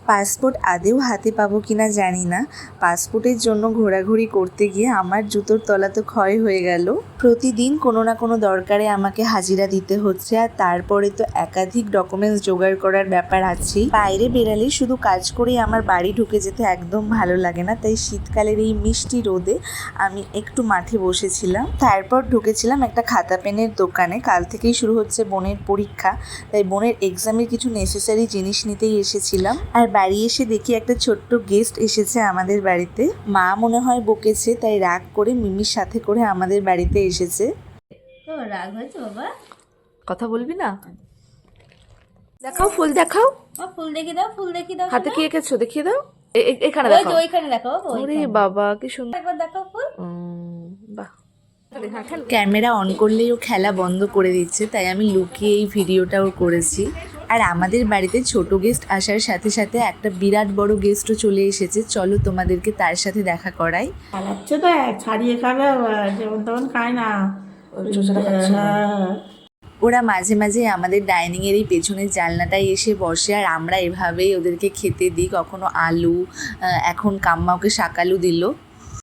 Passport আদেও হাতে পাবো কিনা জানি না। পাসপোর্টের জন্য ঘোরাঘুরি করতে গিয়ে আমার জুতোর তলা তো ক্ষয় হয়ে গেল। প্রতিদিন কোনো না কোনো দরকারে আমাকে হাজিরা দিতে হচ্ছে, আর তারপরে তো একাধিক ডকুমেন্টস জোগাড় করার ব্যাপার আছেই। বাইরে বেরালে শুধু কাজ করেই আমার বাড়ি ঢুকে যেতে একদম ভালো লাগে না, তাই শীতকালের এই মিষ্টি রোদে আমি একটু মাঠে বসেছিলাম। তারপর ঢুকেছিলাম একটা খাতা পেনের দোকানে। কাল থেকেই শুরু হচ্ছে বোনের পরীক্ষা, তাই বোনের এক্সামের কিছু নেসেসারি জিনিস নিতেই এসেছিলাম। আর বাড়ি এসে দেখি একটা ছোট্ট গেস্ট এসেছে আমাদের বাড়িতে। মা মনে হয় বকেছে, তাই রাগ করে মিমির সাথে করে আমাদের বাড়িতে এসেছে। তো রাগ হয়েছে বাবা? কথা বলবি না? দেখাও ফুল, দেখাও। ফুল দেখি দাও, ফুল দেখি দাও। হাতে কি এঁকেছো দেখিয়ে দাও। এখানে ওই দেখাও। যে ওইখানে দেখো। ওরে বাবা কি সুন্দর, একবার দেখো ফুল। বাহ। ক্যামেরা অন করলেই ও খেলা বন্ধ করে দিচ্ছে, তাই আমি লুকিয়ে এই ভিডিওটাও করেছি। আর আমাদের বাড়িতে ছোট গেস্ট আসার সাথে সাথে একটা বিরাট বড় গেস্টও চলে এসেছে। চলো তোমাদেরকে তার সাথে দেখা করাই। খাচ্ছে তো ছাড়িয়ে খাবে, যেমন তেমন খায় না। ওরা মাঝে মাঝে আমাদের ডাইনিংয়ের এই পেছনের জানলাটায় এসে বসে, আর আমরা এভাবেই ওদেরকে খেতে দিই। কখনো আলু, এখন কাম্মা ওকে শাকালু দিল।